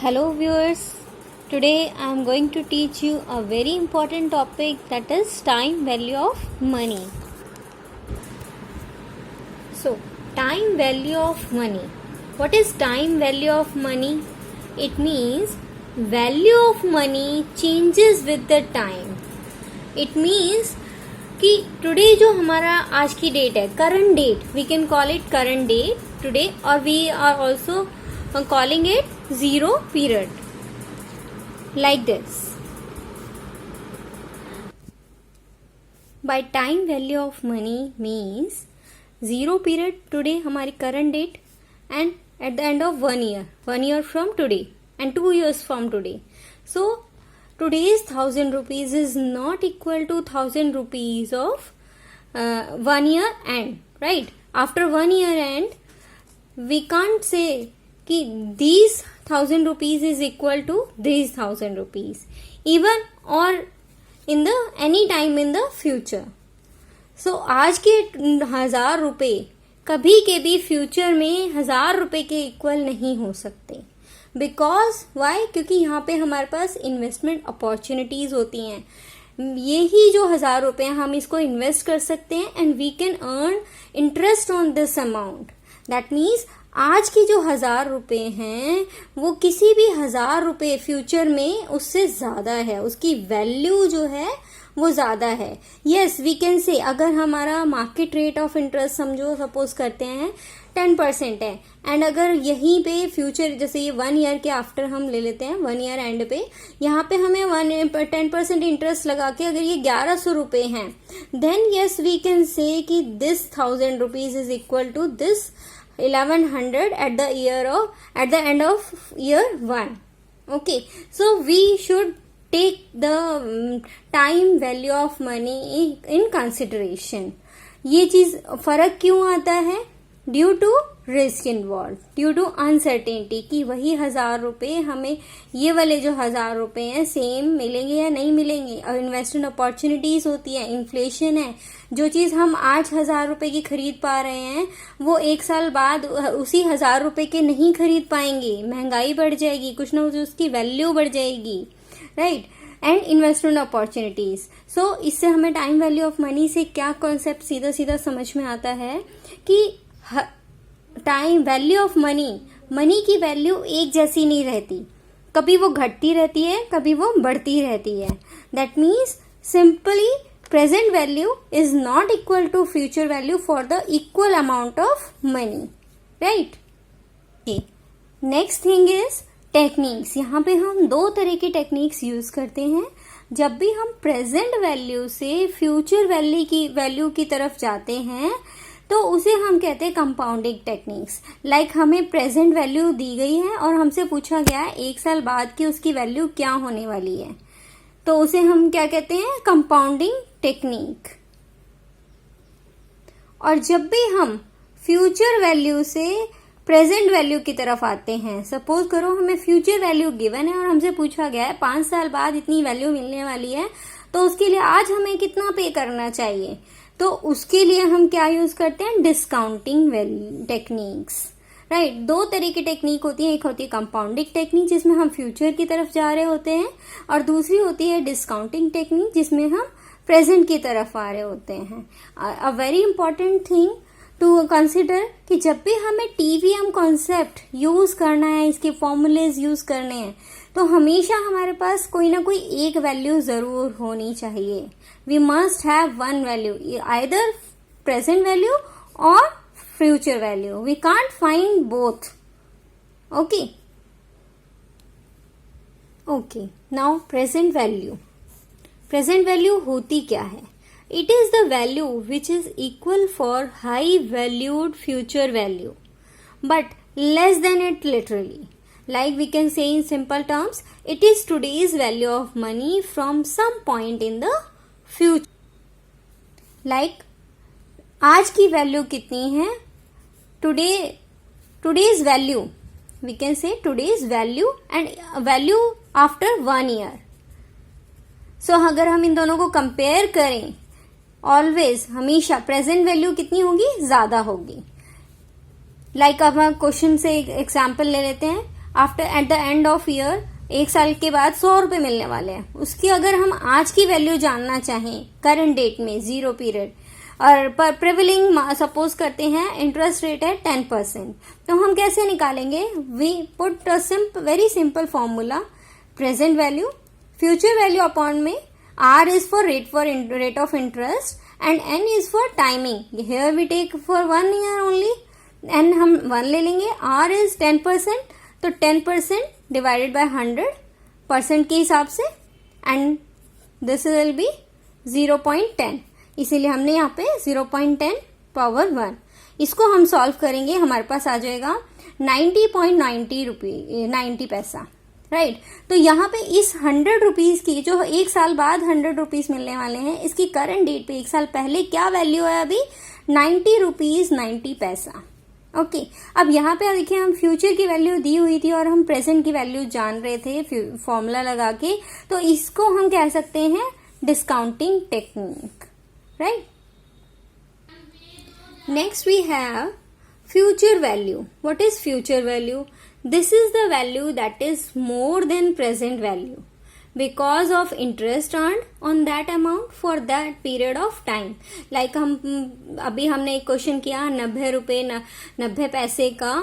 Hello viewers, today I am going to teach you a very important topic, that is time value of money. So, time value of money. What is time value of money? It means value of money changes with the time. It means कि today जो हमारा आज की date है, current date, we can call it current date today, और we are also calling it zero period, like this. By time value of money means zero period today हमारी current date, and at the end of 1 year from today, and 2 years from today. So today's 1,000 rupees is not equal to 1,000 rupees of 1 year end, right? After 1 year end, we can't say कि these 1,000 rupees is equal to these 1,000 rupees, even or in the any time in the future. So आज के 1,000 रुपए कभी के भी future में 1,000 रुपए के इक्वल नहीं हो सकते. Because why? क्योंकि यहाँ पे हमारे पास इन्वेस्टमेंट अपॉर्चुनिटीज होती हैं. यही जो 1,000 रुपए हम इसको इन्वेस्ट कर सकते हैं, and we can earn interest on this amount. That means आज की जो 1,000 रुपए हैं वो किसी भी 1,000 रुपए फ्यूचर में उससे ज्यादा है, उसकी वैल्यू जो है वो ज्यादा है. यस, वी कैन से अगर हमारा मार्केट रेट ऑफ इंटरेस्ट समझो सपोज करते हैं 10% है, एंड अगर यहीं पे फ्यूचर जैसे ये 1 ईयर के आफ्टर हम ले लेते हैं, 1 ईयर एंड पे यहाँ पे हमें 10% इंटरेस्ट लगा के अगर ये 1,100 रुपए हैं, then yes we can say कि this 1,000 rupees is equal to this 1,100 at the end of year 1. Okay, so we should take the time value of money in consideration. ये चीज फर्क क्यों आता है? Due to risk involve, due to uncertainty कि वही 1,000 रुपए हमें ये वाले जो 1,000 रुपए हैं सेम मिलेंगे या नहीं मिलेंगे. और इन्वेस्टमेंट अपॉर्चुनिटीज होती है, इन्फ्लेशन है. जो चीज हम आज 1,000 रुपए की खरीद पा रहे हैं वो 1 साल बाद उसी 1,000 रुपए के नहीं खरीद पाएंगे. महंगाई बढ़ जाएगी, कुछ ना कुछ उसकी वैल्यू बढ़ जाएगी, right? And investment opportunities. So इससे हमें टाइम वैल्यू ऑफ मनी से क्या कॉन्सेप्ट सीधा सीधा समझ में आता है कि टाइम वैल्यू ऑफ मनी की वैल्यू एक जैसी नहीं रहती. कभी वो घटती रहती है, कभी वो बढ़ती रहती है. That means simply present value is not equal to future value for the equal amount of money, right? Okay. Next thing is techniques. यहाँ पे हम 2 तरह की टेक्निक्स यूज करते हैं. जब भी हम प्रेजेंट वैल्यू से फ्यूचर वैल्यू की तरफ जाते हैं तो उसे हम कहते हैं कंपाउंडिंग टेक्निक्स. लाइक हमें प्रेजेंट वैल्यू दी गई है और हमसे पूछा गया है 1 साल बाद की उसकी वैल्यू क्या होने वाली है, तो उसे हम क्या कहते हैं? Compounding technique. और जब भी हम फ्यूचर वैल्यू से प्रेजेंट वैल्यू की तरफ आते हैं, सपोज करो हमें फ्यूचर वैल्यू गिवन है और हमसे पूछा गया है 5 साल बाद इतनी वैल्यू मिलने वाली है, तो उसके लिए आज हमें कितना पे करना चाहिए, तो उसके लिए हम क्या यूज करते हैं? Discounting techniques, right? 2 तरह की टेक्निक होती है. एक होती है कंपाउंडिंग टेक्निक जिसमें हम फ्यूचर की तरफ जा रहे होते हैं, और दूसरी होती है डिस्काउंटिंग टेक्निक जिसमें हम प्रेजेंट की तरफ आ रहे होते हैं. A very important thing to consider कि जब भी हमें टीवीएम कॉन्सेप्ट यूज करना है, इसके फॉर्मूलेज यूज करने हैं, तो हमेशा हमारे पास कोई ना कोई एक वैल्यू जरूर होनी चाहिए. We must have one value, either present value और future value. We can't find both. Okay. Now present value. Present value होती क्या है? It is the value which is equal for high valued future value, but less than it literally. Like we can say in simple terms, it is today's value of money from some point in the future. Like आज की value कितनी है? today's value, we can say today's value and value after 1 year. So अगर हम इन दोनों को compare करें, always हमेशा प्रेजेंट वैल्यू कितनी होगी? ज्यादा होगी. लाइक अब हम क्वेश्चन से एग्जाम्पल ले लेते हैं. After at the end of year 1 साल के बाद 100 रुपए मिलने वाले हैं, उसकी अगर हम आज की वैल्यू जानना चाहें करंट डेट में 0 पीरियड और प्रिविलिंग सपोज करते हैं इंटरेस्ट रेट है 10%, तो हम कैसे निकालेंगे? We put very simple formula, present value future value upon में R is for rate of interest and N is for timing. Here we take for 1 year only, N हम 1 ले लेंगे. R is 10%, तो 10% divided by 100% के हिसाब से, and this will be 0.10. इसीलिए हमने यहाँ पे 0.10 power 1. इसको हम सॉल्व करेंगे, हमारे पास आ जाएगा 90 पैसा, राइट तो यहाँ पे इस 100 रुपीज की जो 1 साल बाद 100 रुपीज मिलने वाले हैं, इसकी करंट डेट पे 1 साल पहले क्या वैल्यू है? अभी 90 रुपीज 90 पैसा. ओके, अब यहाँ पे देखिए हम फ्यूचर की वैल्यू दी हुई थी और हम प्रेजेंट की वैल्यू जान रहे थे फॉर्मूला लगा के, तो इसको हम कह सकते हैं discounting technique, right. Next we have future value. What is future value? This is the value that is more than present value because of interest earned on that amount for that period of time. Like हम अभी हमने एक question किया 90 पैसे का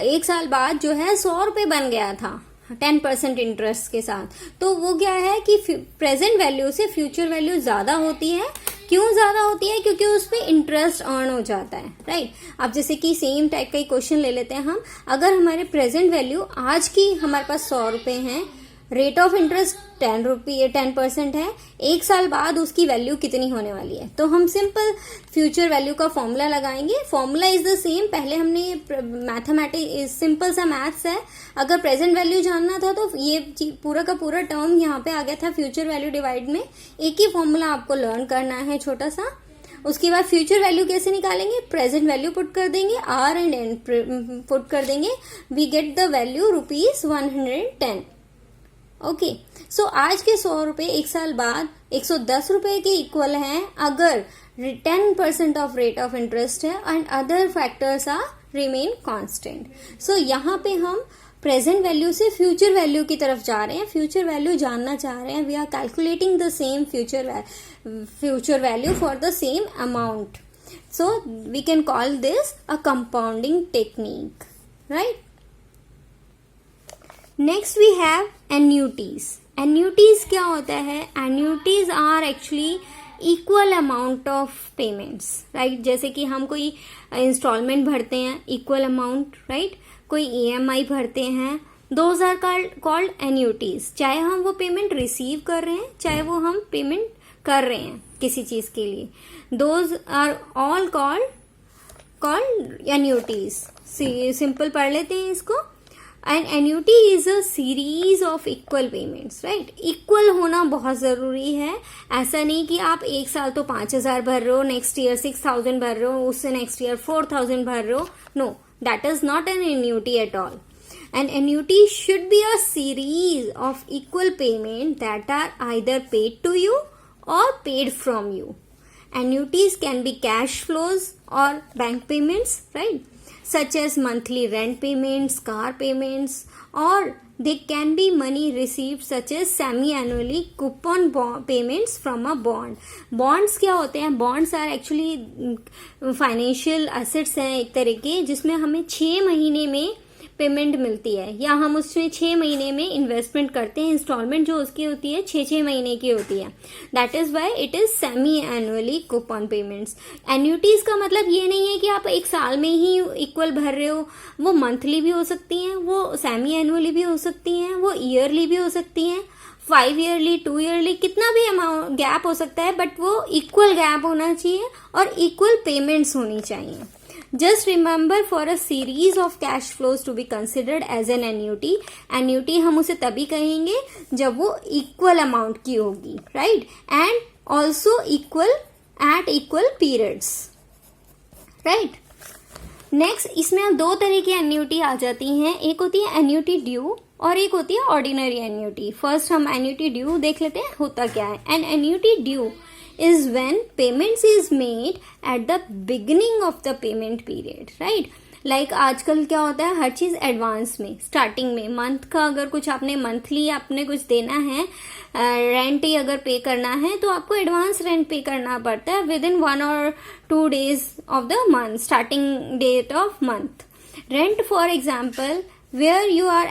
1 साल बाद जो है 100 रुपए बन गया था 10% इंटरेस्ट के साथ, तो वो क्या है कि प्रेजेंट वैल्यू से फ्यूचर वैल्यू ज्यादा होती है. क्यों ज्यादा होती है? क्योंकि उस पे इंटरेस्ट अर्न हो जाता है, राइट. अब जैसे कि सेम टाइप का ही क्वेश्चन ले लेते हैं हम. अगर हमारे प्रेजेंट वैल्यू आज की हमारे पास 100 रुपए हैं, रेट ऑफ इंटरेस्ट 10% है, 1 साल बाद उसकी वैल्यू कितनी होने वाली है? तो हम सिंपल फ्यूचर वैल्यू का फॉर्मूला लगाएंगे. फॉर्मूला इज द सेम, पहले हमने मैथमेटिक्स सिंपल सा मैथ्स है. अगर प्रेजेंट वैल्यू जानना था तो ये पूरा का पूरा टर्म यहाँ पे आ गया था फ्यूचर वैल्यू डिवाइड में. एक ही फॉर्मूला आपको लर्न करना है छोटा सा. उसके बाद फ्यूचर वैल्यू कैसे निकालेंगे? प्रेजेंट वैल्यू पुट कर देंगे, R एंड N पुट कर देंगे, we get the value ₹110. Okay, so आज के 100 रुपए 1 साल बाद 110 रुपए के इक्वल हैं अगर 10% ऑफ रेट ऑफ इंटरेस्ट है and other factors are remain constant. So यहाँ पे हम प्रेजेंट वैल्यू से फ्यूचर वैल्यू की तरफ जा रहे हैं, फ्यूचर वैल्यू जानना चाह रहे हैं. We are calculating the same future value for the same amount. So we can call this a compounding technique, right. Next we have annuities. Annuities क्या होता है? Annuities are actually equal amount of payments, right. जैसे कि हम कोई instalment भरते हैं equal amount, right. कोई EMI भरते हैं, दोज आर कॉल्ड एन्यूटीज. चाहे हम वो पेमेंट रिसीव कर रहे हैं, चाहे वो हम पेमेंट कर रहे हैं किसी चीज के लिए, those are all called annuities. Simple पढ़ लेते हैं इसको. And annuity is a series of equal payments, right. Equal होना बहुत जरूरी है. ऐसा नहीं कि आप 1 साल तो 5,000 भर रहे हो, नेक्स्ट ईयर 6,000 भर रहे हो, उससे नेक्स्ट ईयर 4,000 भर रहे हो. No, that is not an annuity at all. An annuity should be a series of equal payment that are either paid to you or paid from you. Annuities can be cash flows or bank payments, right? Such as monthly rent payments, car payments, or they can be money received such as semi-annually coupon payments from a bond. Bonds क्या होते हैं? Bonds are actually financial assets हैं एक तरह के, जिसमें हमें 6 महीने में पेमेंट मिलती है, या हम उसमें 6 महीने में इन्वेस्टमेंट करते हैं. इंस्टॉलमेंट जो उसकी होती है 6 महीने की होती है. That is why it is semi annually coupon payments. Annuities का मतलब ये नहीं है कि आप 1 साल में ही इक्वल भर रहे हो. वो मंथली भी हो सकती हैं, वो सेमी एनुअली भी हो सकती हैं, वो ईयरली भी हो सकती हैं, 5 ईयरली, 2 ईयरली, कितना भी अमाउंट गैप हो सकता है, बट वो इक्वल गैप होना चाहिए और इक्वल पेमेंट्स होनी चाहिए. Just remember, for a series of cash flows to be considered as an annuity, annuity हम उसे तभी कहेंगे जब वो equal amount की होगी, right? And also equal at equal periods, right? Next, इसमें अब 2 तरह की annuity आ जाती हैं. एक होती है annuity due और एक होती है ordinary annuity. First हम annuity due देख लेते हैं होता क्या है. An annuity due is when payments is made at the beginning of the payment period, right? Like आजकल क्या होता है, हर चीज एडवांस में, स्टार्टिंग में मंथ का अगर कुछ आपने मंथली आपने कुछ देना है, रेंट ही अगर पे करना है तो आपको एडवांस रेंट पे करना पड़ता है within 1 or 2 days of the month, starting date of month. Rent, for example, where you are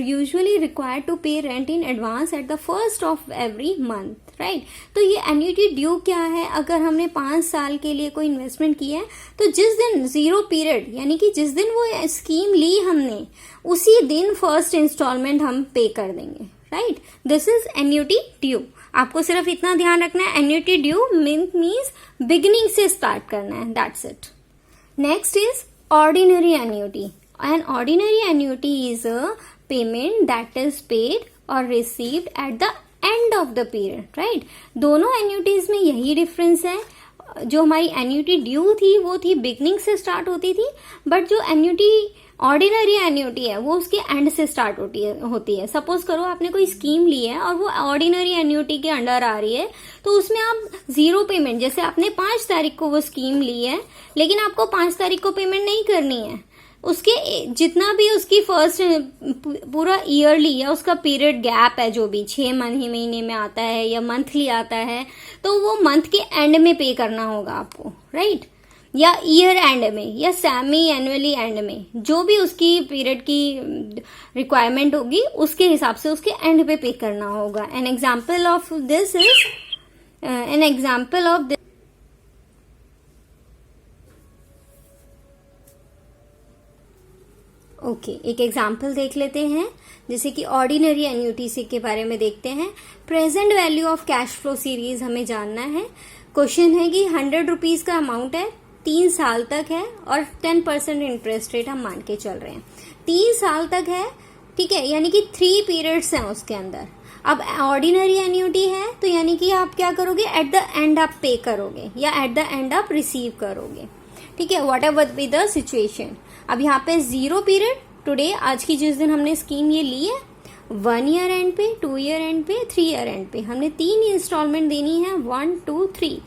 usually required to pay rent in advance at the first of every month, right? तो ये annuity due क्या है, अगर हमने 5 साल के लिए कोई इन्वेस्टमेंट किया है तो जिस दिन जीरो पीरियड यानी कि जिस दिन वो स्कीम ली हमने उसी दिन फर्स्ट इंस्टॉलमेंट हम पे कर देंगे, right? This is annuity due. आपको सिर्फ इतना ध्यान रखना है, एन्युटी ड्यू मीन्स बिगिनिंग से स्टार्ट करना है, that's it. Next is ordinary annuity. An ordinary annuity is a payment that is paid or received at the end of the period, right? दोनों annuities में यही डिफरेंस है. जो हमारी annuity due थी वो थी बिगनिंग से स्टार्ट होती थी, बट जो एन्यूटी ऑर्डिनरी एन्यूटी है वो उसके एंड से स्टार्ट होती है. सपोज करो आपने कोई स्कीम ली है और वो ऑर्डिनरी एन्यूटी के अंडर आ रही है, तो उसमें आप जीरो पेमेंट, जैसे आपने 5 तारीख को वो स्कीम ली है लेकिन आपको 5 तारीख को पेमेंट नहीं करनी है, उसके जितना भी उसकी फर्स्ट पूरा ईयरली या उसका पीरियड गैप है जो भी 6 महीने में आता है या मंथली आता है, तो वो मंथ के एंड में पे करना होगा आपको, राइट? या ईयर एंड में या सेमी एनुअली एंड में, जो भी उसकी पीरियड की रिक्वायरमेंट होगी उसके हिसाब से उसके एंड पे करना होगा. N example of this is okay, एक एग्जाम्पल देख लेते हैं. जैसे कि ऑर्डिनरी एन्यूटी के बारे में देखते हैं. Present value of cash flow series हमें जानना है. क्वेश्चन है कि 100 रुपीज का अमाउंट है, 3 साल तक है और 10% इंटरेस्ट रेट हम मान के चल रहे हैं. 3 साल तक है, ठीक है, यानी कि 3 पीरियड्स हैं उसके अंदर. अब ऑर्डिनरी एन्यूटी है तो यानी कि आप क्या करोगे, एट द एंड आप पे करोगे या एट द एंड आप रिसीव करोगे, ठीक है, what ever be the situation. अब यहाँ पे 0 पीरियड टुडे, आज की जिस दिन हमने स्कीम ये ली है, 1 ईयर एंड पे, 2 ईयर एंड पे, 3 ईयर एंड पे हमने 3 इंस्टॉलमेंट देनी है, 1 2 3.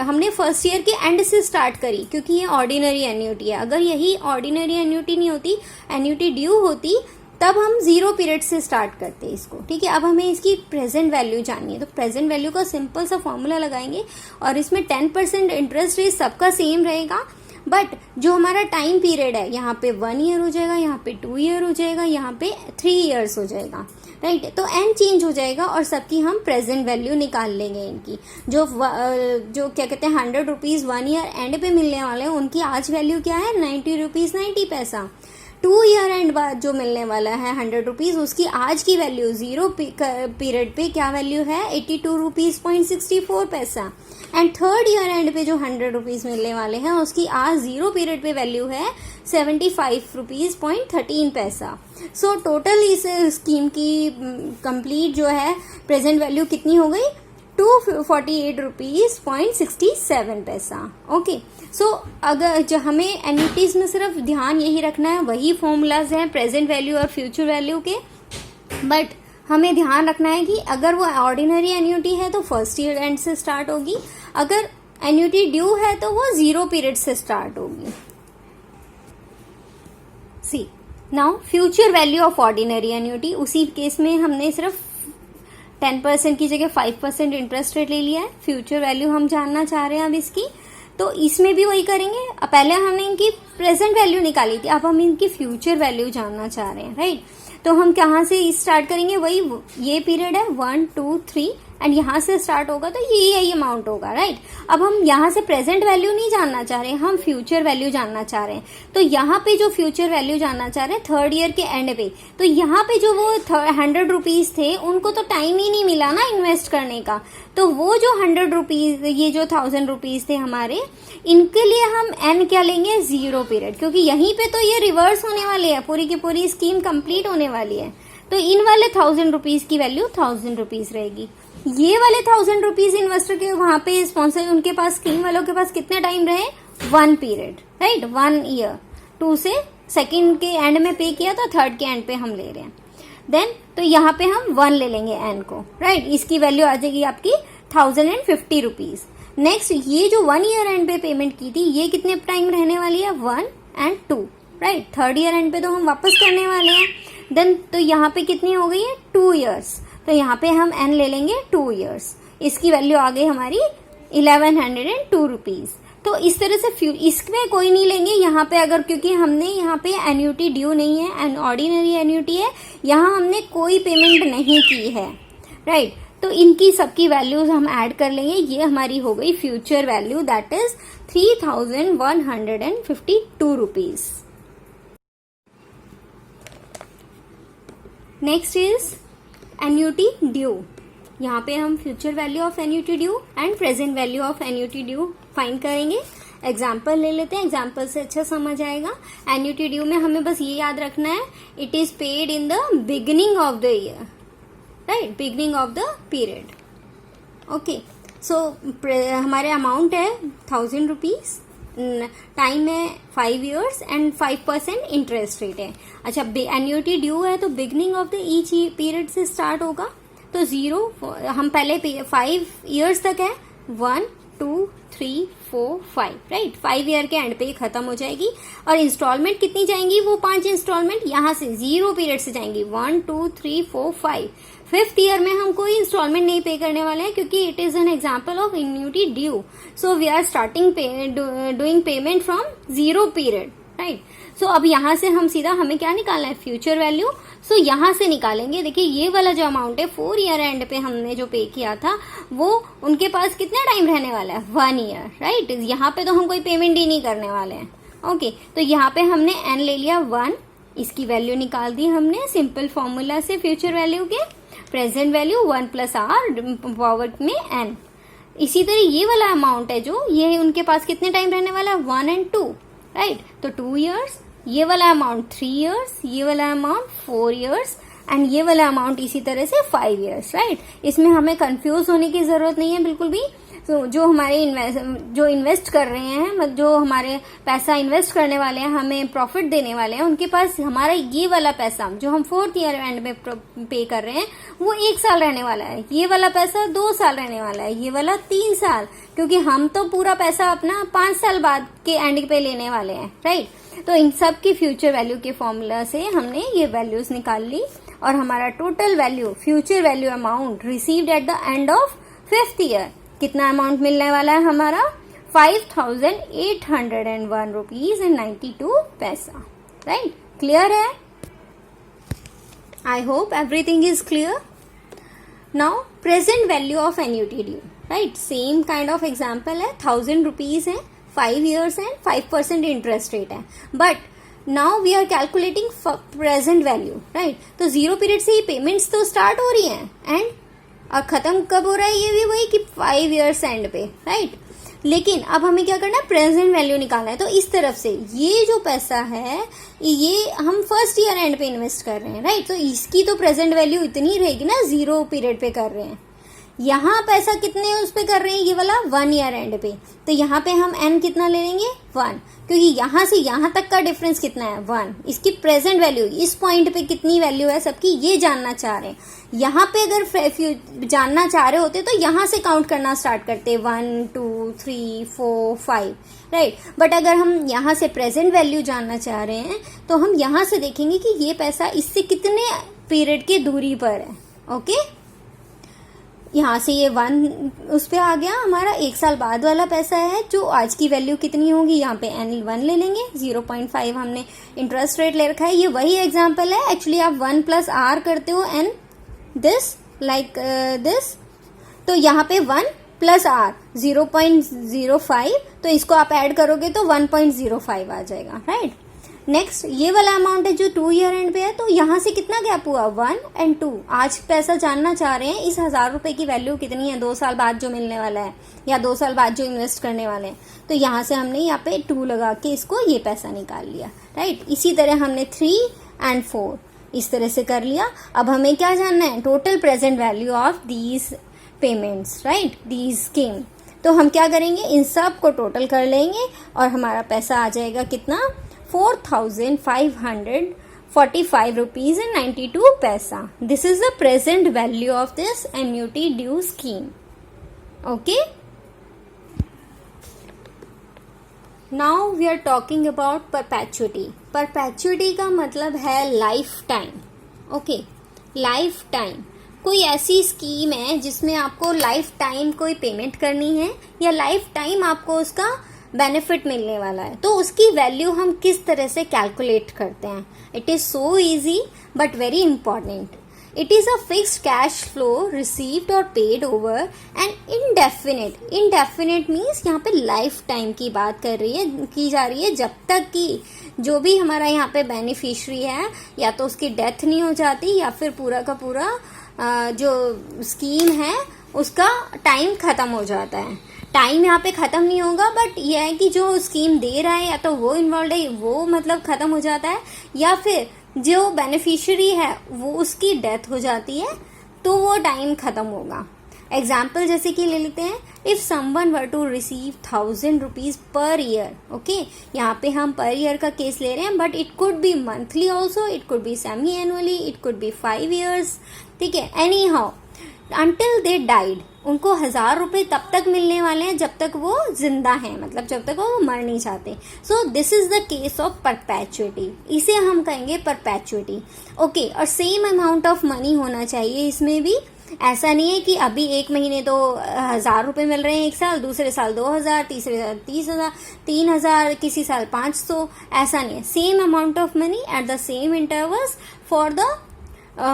हमने फर्स्ट ईयर के एंड से स्टार्ट करी क्योंकि ये ऑर्डिनरी एन्यूटी है. अगर यही ऑर्डिनरी एन्यूटी नहीं होती, एन्यूटी ड्यू होती, तब हम 0 पीरियड से स्टार्ट करते इसको, ठीक है. अब हमें इसकी प्रेजेंट वैल्यू जाननी है, तो प्रेजेंट वैल्यू का सिंपल सा फॉर्मूला लगाएंगे और इसमें 10% इंटरेस्ट रेट सबका सेम रहेगा, बट जो हमारा टाइम पीरियड है यहाँ पे 1 ईयर हो जाएगा, यहाँ पे 2 ईयर हो जाएगा, यहाँ पे 3 ईयर्स हो जाएगा, राइट. तो एंड चेंज हो जाएगा और सबकी हम प्रेजेंट वैल्यू निकाल लेंगे. इनकी जो क्या कहते हैं 100 रुपीज 1 ईयर एंड पे मिलने वाले हैं, उनकी आज वैल्यू क्या है, 90 रुपीज 90 पैसा. 2 ईयर एंड बाद जो मिलने वाला है 100 रुपीज, उसकी आज की वैल्यू 0 पीरियड पे क्या वैल्यू है, 82 रुपीज 64 पैसा. एंड 3rd ईयर एंड पे जो 100 रुपीज मिलने वाले हैं उसकी आज 0 पीरियड पे वैल्यू है 75 रुपीज 13 पैसा. सो टोटल इस स्कीम की कंप्लीट जो है प्रेजेंट वैल्यू कितनी हो गई, 248 रुपीज 67 पैसा. ओके, सो अगर जो हमें एन्यूटीज में सिर्फ ध्यान यही रखना है, वही फॉर्मूलाज हैं प्रेजेंट वैल्यू और फ्यूचर वैल्यू के, बट हमें ध्यान रखना है कि अगर वो ऑर्डिनरी एन्यूटी है तो फर्स्ट ईयर एंड से स्टार्ट होगी, अगर एन्यूटी ड्यू है तो वो 0 पीरियड से स्टार्ट होगी. See now future value of ordinary annuity, उसी केस में हमने सिर्फ 10% की जगह 5% इंटरेस्ट रेट ले लिया है. फ्यूचर वैल्यू हम जानना चाह रहे हैं अब इसकी, तो इसमें भी वही करेंगे. पहले हमने इनकी प्रेजेंट वैल्यू निकाली थी, अब हम इनकी फ्यूचर वैल्यू जानना चाह रहे हैं, राइट. तो हम कहाँ से स्टार्ट करेंगे, वही ये पीरियड है 1 2 3 एंड यहाँ से स्टार्ट होगा तो यही अमाउंट होगा, राइट. अब हम यहाँ से प्रेजेंट वैल्यू नहीं जानना चाह रहे हैं, हम फ्यूचर वैल्यू जानना चाह रहे हैं. तो यहाँ पे जो फ्यूचर वैल्यू जानना चाह रहे हैं 3rd ईयर के एंड पे, तो यहाँ पे जो वो 100 रुपीज थे उनको तो टाइम ही नहीं मिला ना इन्वेस्ट करने का, तो वो जो 100 रुपीज, ये जो 1000 रुपीज थे हमारे, इनके लिए हम एन क्या लेंगे, 0 पीरियड, क्योंकि यहीं पे तो ये रिवर्स होने वाली है, पूरी की पूरी स्कीम कंप्लीट होने वाली है. तो इन वाले 1000 रुपीज की वैल्यू 1000 रुपीज रहेगी. ये वाले 1000 रुपीज इन्वेस्टर के वहां पे स्पॉन्सर, उनके पास स्कीम वालों के पास कितने टाइम रहे, 1 पीरियड, राइट, 1 ईयर. 2 से 2nd के एंड में पे किया था, 3rd के एंड पे हम ले रहे हैं. देन तो यहाँ पे हम 1 ले लेंगे एन को, राइट. इसकी वैल्यू आ जाएगी आपकी 1050 रुपीज. नेक्स्ट ये जो 1 ईयर एंड पे पेमेंट की थी, ये कितने टाइम रहने वाली है, 1 and 2, right, third year and पे तो हम वापस करने वाले हैं। देन तो यहाँ पे कितनी हो गई है 2 years, तो यहाँ पे हम n ले लेंगे 2 years, इसकी वैल्यू आ गई हमारी 1102 रुपीज। तो इस तरह से इसमें कोई नहीं लेंगे यहाँ पे, अगर क्योंकि हमने यहाँ पे एन्यूटी ड्यू नहीं है, एन ऑर्डिनरी एन्यूटी है, यहाँ हमने कोई पेमेंट नहीं की है, राइट। तो इनकी सबकी वैल्यूज हम ऐड कर लेंगे, ये हमारी हो गई future value, that is 3152 rupees. Next is annuity due. यहाँ पे हम future value of annuity due and present value of annuity due find करेंगे। एग्जाम्पल ले लेते हैं, एग्जाम्पल से अच्छा समझ आएगा। एन्यूटी ड्यू में हमें बस ये याद रखना है, it is paid in the beginning of the year, right, beginning of the period. Okay, so हमारे अमाउंट है 1000 रुपीज, टाइम है 5 years एंड 5% इंटरेस्ट रेट है। अच्छा, एन्यूटी ड्यू है तो beginning of the each period से स्टार्ट होगा, तो 0 हम पहले 5 years तक है, 1 2 3 4 5, राइट, 5 ईयर के एंड पे खत्म हो जाएगी। और इंस्टॉलमेंट कितनी जाएंगी, वो 5 इंस्टॉलमेंट यहाँ से 0 पीरियड से जाएंगी, 1 2 3 4 5। 5th ईयर में हम कोई इंस्टॉलमेंट नहीं पे करने वाले हैं, क्योंकि it is an example of annuity due, so we are starting doing payment from 0 period, right. So अब यहाँ से हम सीधा, हमें क्या निकालना है, फ्यूचर वैल्यू। सो यहाँ से निकालेंगे, देखिए ये वाला जो अमाउंट है 4 ईयर एंड पे हमने जो पे किया था, वो उनके पास कितना टाइम रहने वाला है, 1 year, राइट। यहाँ पे तो हम कोई पेमेंट ही नहीं करने वाले हैं। ओके, तो यहाँ पे हमने n ले लिया 1, इसकी वैल्यू निकाल दी हमने सिंपल फॉर्मूला से फ्यूचर वैल्यू के, प्रेजेंट वैल्यू 1 + r पावर में n। इसी तरह ये वाला अमाउंट है जो, ये उनके पास कितने टाइम रहने वाला है, 1 and 2, राइट, तो 2 years, ये वाला अमाउंट 3 years, ये वाला अमाउंट 4 years एंड ये वाला अमाउंट इसी तरह से 5 years, राइट। इसमें हमें कंफ्यूज होने की जरूरत नहीं है बिल्कुल भी। तो जो हमारे इन्वेस्ट कर रहे हैं, जो हमारे पैसा इन्वेस्ट करने वाले हैं, हमें प्रॉफिट देने वाले हैं, उनके पास हमारा ये वाला पैसा जो हम 4th ईयर एंड में पे कर रहे हैं, वो 1 साल रहने वाला है, ये वाला पैसा 2 साल रहने वाला है, ये वाला 3 साल, क्योंकि हम तो पूरा पैसा अपना 5 साल बाद के एंड पे लेने वाले हैं, राइट। तो इन सब की फ्यूचर वैल्यू के फॉर्मूला से हमने ये वैल्यूज निकाल ली, और हमारा total value, future value amount received at the end of 5th year, कितना अमाउंट मिलने वाला है हमारा, 5801 रुपीज एंड 92 पैसा, राइट। क्लियर है? I hope everything is clear. Now present value of annuity due, right, same kind of example है, 1000 rupees है, 5 years एंड 5% इंटरेस्ट रेट है, but now we are calculating present value, right. तो 0 period से ही payments तो start हो रही हैं, एंड और खत्म कब हो रहा है, ये भी वही कि 5 years एंड पे, राइट। लेकिन अब हमें क्या करना है, प्रेजेंट वैल्यू निकालना है। तो इस तरफ से ये जो पैसा है, ये हम 1st ईयर एंड पे इन्वेस्ट कर रहे हैं, राइट। तो इसकी तो प्रेजेंट वैल्यू इतनी रहेगी ना, 0 पीरियड पे कर रहे हैं। यहाँ पैसा कितने उस पे कर रहे हैं, ये वाला 1 ईयर एंड पे, तो यहाँ पे हम n कितना ले लेंगे, 1, क्योंकि यहाँ से यहाँ तक का डिफरेंस कितना है, 1। इसकी प्रेजेंट वैल्यू, इस पॉइंट पे कितनी वैल्यू है सबकी, ये जानना चाह रहे हैं। यहाँ पे अगर जानना चाह रहे होते तो यहाँ से काउंट करना स्टार्ट करते, 1 2 3 4 5, राइट। बट अगर हम यहाँ से प्रेजेंट वैल्यू जानना चाह रहे हैं, तो हम यहाँ से देखेंगे कि ये पैसा इससे कितने पीरियड की दूरी पर है। ओके, यहाँ से ये 1 उस पे आ गया, हमारा 1 साल बाद वाला पैसा है, जो आज की वैल्यू कितनी होगी, यहाँ पे n1 ले लेंगे, 0.5 हमने इंटरेस्ट रेट ले रखा है। ये वही एग्जांपल है, एक्चुअली आप 1 + r करते हो n दिस लाइक दिस, तो यहाँ पे 1 + r 0.05, तो इसको आप ऐड करोगे तो 1.05 आ जाएगा, राइट। नेक्स्ट ये वाला अमाउंट है जो 2 ईयर एंड पे है, तो यहाँ से कितना गैप हुआ, 1 and 2। आज पैसा जानना चाह रहे हैं, इस 1000 रुपए की वैल्यू कितनी है 2 साल बाद जो मिलने वाला है, या 2 साल बाद जो इन्वेस्ट करने वाले हैं। तो यहाँ से हमने यहाँ पे 2 लगा के इसको ये पैसा निकाल लिया, राइट। इसी तरह हमने 3 and 4 इस तरह से कर लिया। अब हमें क्या जानना है, total present value of these payments, right, these scheme. तो हम क्या करेंगे, इन सब को टोटल कर लेंगे और हमारा पैसा आ जाएगा कितना, 4545 rupees and 92 paisa. This is the present value of this annuity due scheme. Okay. Now we are talking about perpetuity. Perpetuity का मतलब है life time. Okay, life time कोई ऐसी स्कीम है जिसमें आपको लाइफ टाइम कोई पेमेंट करनी है या लाइफ टाइम आपको उसका बेनिफिट मिलने वाला है, तो उसकी वैल्यू हम किस तरह से कैलकुलेट करते हैं। It is so easy but very important. It is a fixed cash flow received और paid over and indefinite. Indefinite means यहाँ पे लाइफ टाइम की बात की जा रही है, जब तक कि जो भी हमारा यहाँ पे बेनिफिशियरी है या तो उसकी डेथ नहीं हो जाती या फिर पूरा का पूरा जो स्कीम है उसका टाइम खत्म हो जाता है। टाइम यहाँ पे खत्म नहीं होगा, बट यह है कि जो स्कीम दे रहा है या तो वो इन्वॉल्व है वो मतलब खत्म हो जाता है, या फिर जो बेनिफिशियरी है वो उसकी डेथ हो जाती है तो वो टाइम खत्म होगा। एग्जाम्पल जैसे कि ले लेते हैं, if someone were to receive 1000 rupees per year. Okay, यहाँ पे हम पर ईयर का केस ले रहे हैं, but it could be monthly also, it could be semi annually, it could be 5 years। ठीक है, any how until they died, उनको 1000 रुपए तब तक मिलने वाले हैं जब तक वो जिंदा हैं, मतलब जब तक वो मर नहीं चाहते। So this is the case of perpetuity, इसे हम कहेंगे परपेचुटी। ओके, और सेम अमाउंट ऑफ मनी होना चाहिए इसमें भी। ऐसा नहीं है कि अभी एक महीने तो 1000 रुपए मिल रहे हैं एक साल, दूसरे साल 2000, तीसरे साल 30,000, 3000, किसी साल 500, ऐसा नहीं है। Same amount of money at the same intervals for the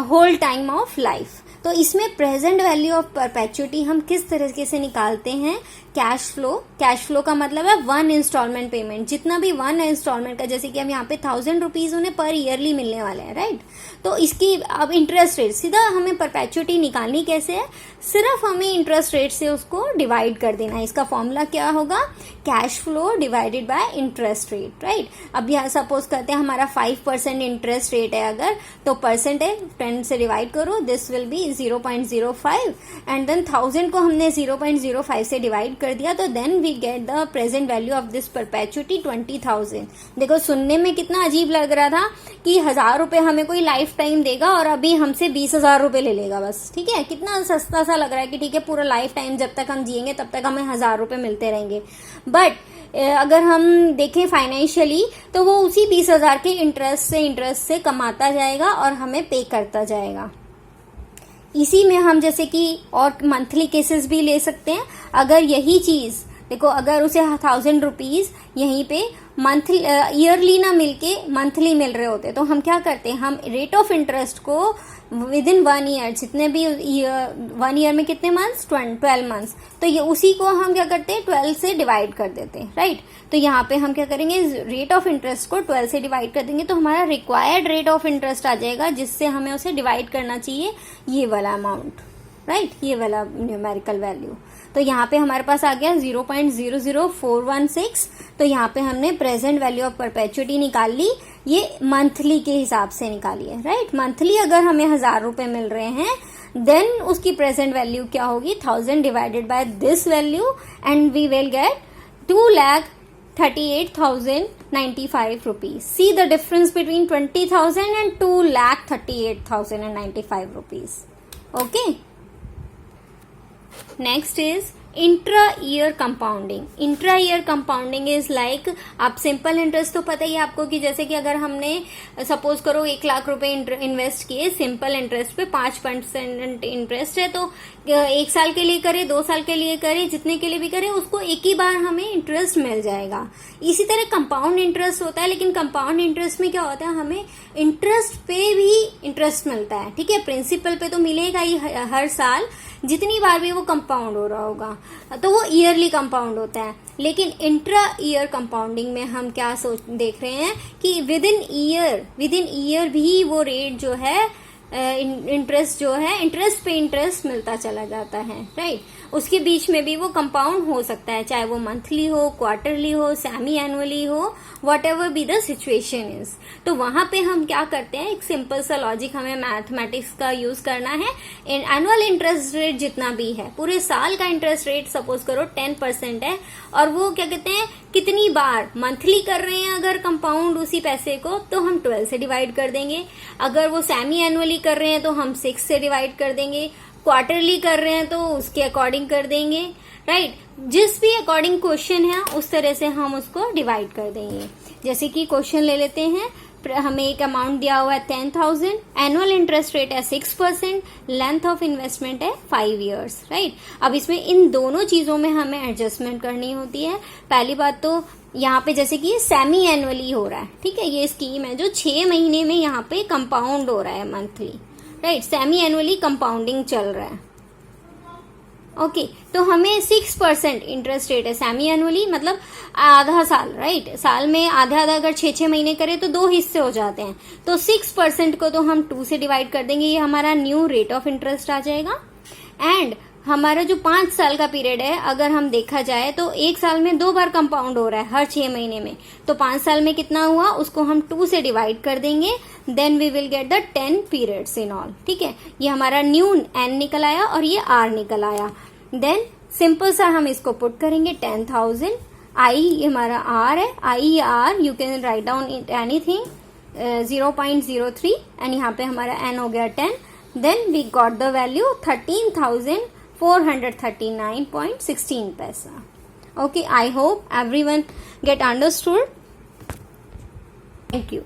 whole time of life. तो इसमें प्रेजेंट वैल्यू ऑफ परपेचुटी हम किस तरीके से निकालते हैं। कैश फ्लो, कैश फ्लो का मतलब है 1 इंस्टॉलमेंट पेमेंट, जितना भी 1 इंस्टॉलमेंट का, जैसे कि हम यहाँ पे 1000 रुपीज उन्हें पर ईयरली मिलने वाले हैं, राइट। तो इसकी अब इंटरेस्ट रेट, सीधा हमें परपेचुटी निकालनी कैसे है, सिर्फ हमें इंटरेस्ट रेट से उसको डिवाइड कर देना है। इसका फॉर्मूला क्या होगा, cash flow divided by interest rate, right. अब यहाँ सपोज करते हैं हमारा 5% इंटरेस्ट रेट है अगर, तो परसेंट है 10 से डिवाइड करो, this will be 0.05 and then 1000 को हमने 0.05 से डिवाइड कर दिया, तो then we get the present value of this perpetuity 20,000। देखो सुनने में कितना अजीब लग रहा था कि 1000 रुपए हमें कोई लाइफ टाइम देगा और अभी हमसे 20,000 रुपए ले लेगा बस। ठीक है, कितना सस्ता सा लग रहा है कि ठीक है पूरा लाइफ टाइम जब तक हम जिएंगे तब तक हमें 1000 रुपए मिलते रहेंगे। बट अगर हम देखें फाइनेंशियली तो वो उसी 20,000 के इंटरेस्ट से कमाता जाएगा और हमें पे करता जाएगा। इसी में हम जैसे कि और मंथली केसेस भी ले सकते हैं। अगर यही चीज देखो, अगर उसे 1000 रुपीज यहीं पे मंथली ईयरली ना मिलके मंथली मिल रहे होते, तो हम क्या करते हैं, हम रेट ऑफ इंटरेस्ट को विद इन 1 ईयर, जितने भी 1 ईयर में कितने मंथ्स, 12 मंथ्स, तो ये उसी को हम क्या करते हैं 12 से डिवाइड कर देते हैं, राइट। तो यहाँ पे हम क्या करेंगे, रेट ऑफ इंटरेस्ट को 12 से डिवाइड कर देंगे, तो हमारा रिक्वायर्ड रेट ऑफ इंटरेस्ट आ जाएगा, जिससे हमें उसे डिवाइड करना चाहिए ये वाला अमाउंट, राइट, ये वाला न्यूमेरिकल वैल्यू। तो यहाँ पे हमारे पास आ गया 0.00416। तो यहाँ पे हमने प्रेजेंट वैल्यू ऑफ परपेचुटी निकाल ली, ये मंथली के हिसाब से निकाली है, राइट। मंथली अगर हमें 1000 रुपए मिल रहे हैं, देन उसकी प्रेजेंट वैल्यू क्या होगी, 1000 divided by this value and we will get 2,38,095 rupees. See the difference between 20,000 and 2,38,095 rupees. Okay. Next is intra-year compounding. Intra-year compounding is like, आप सिंपल इंटरेस्ट तो पता ही है आपको कि जैसे कि अगर हमने सपोज करो 1 लाख रुपए इन्वेस्ट किए सिंपल इंटरेस्ट पे, 5% इंटरेस्ट है, तो 1 साल के लिए करे, 2 साल के लिए करे, जितने के लिए भी करे, उसको एक ही बार हमें इंटरेस्ट मिल जाएगा। इसी तरह कंपाउंड इंटरेस्ट होता है, लेकिन कंपाउंड इंटरेस्ट में क्या होता है, हमें इंटरेस्ट पे भी इंटरेस्ट मिलता है। ठीक है, प्रिंसिपल पे तो मिलेगा ही हर साल, जितनी बार भी वो कंपाउंड हो रहा होगा, तो वो ईयरली कंपाउंड होता है। लेकिन इंट्रा ईयर कंपाउंडिंग में हम क्या देख रहे हैं कि विद इन ईयर भी वो रेट जो है, इंटरेस्ट जो है, इंटरेस्ट पे इंटरेस्ट मिलता चला जाता है, राइट। उसके बीच में भी वो कंपाउंड हो सकता है, चाहे वो मंथली हो, क्वार्टरली हो, सेमी एनुअली हो, what ever be the situation is. तो वहां पे हम क्या करते हैं, एक सिंपल सा लॉजिक हमें मैथमेटिक्स का यूज करना है। एनुअल इंटरेस्ट रेट जितना भी है, पूरे साल का इंटरेस्ट रेट सपोज करो 10% है, और वो क्या कहते हैं कितनी बार मंथली कर रहे हैं अगर कंपाउंड उसी पैसे को, तो हम 12 से डिवाइड कर देंगे। अगर वो सेमी एनुअली कर रहे हैं तो हम 6 से डिवाइड कर देंगे। क्वार्टरली कर रहे हैं तो उसके अकॉर्डिंग कर देंगे, राइट। जिस भी अकॉर्डिंग क्वेश्चन है उस तरह से हम उसको डिवाइड कर देंगे। जैसे कि क्वेश्चन ले लेते हैं, हमें एक अमाउंट दिया हुआ है 10,000, एनुअल इंटरेस्ट रेट है 6%, लेंथ ऑफ इन्वेस्टमेंट है 5 years, राइट। अब इसमें इन दोनों चीजों में हमें एडजस्टमेंट करनी होती है। पहली बात तो यहाँ पे जैसे कि ये सेमी एनुअली हो रहा है, ठीक है, ये स्कीम है जो 6 महीने में यहाँ पे कंपाउंड हो रहा है monthly, right. Semi annually compounding चल रहा है, ओके। तो हमें 6% इंटरेस्ट रेट है सेमी एनुअली, मतलब आधा साल, राइट। साल में आधा आधा अगर 6 महीने करें तो 2 हिस्से हो जाते हैं, तो 6% को तो हम 2 से डिवाइड कर देंगे, ये हमारा न्यू रेट ऑफ इंटरेस्ट आ जाएगा। एंड हमारा जो 5 साल का पीरियड है, अगर हम देखा जाए तो एक साल में 2 बार कंपाउंड हो रहा है हर 6 महीने में, तो 5 साल में कितना हुआ उसको हम 2 से डिवाइड कर देंगे, then we will get the 10 periods in all, ठीक है। ये हमारा न्यू n निकल आया और ये r निकल आया। देन सिंपल सा हम इसको पुट करेंगे 10,000, i हमारा r है, i r you can write down anything 0.03 and यहाँ पे हमारा n हो गया 10, then we got the value 13,439.16 पैसा। Okay, I hope everyone get understood. Thank you.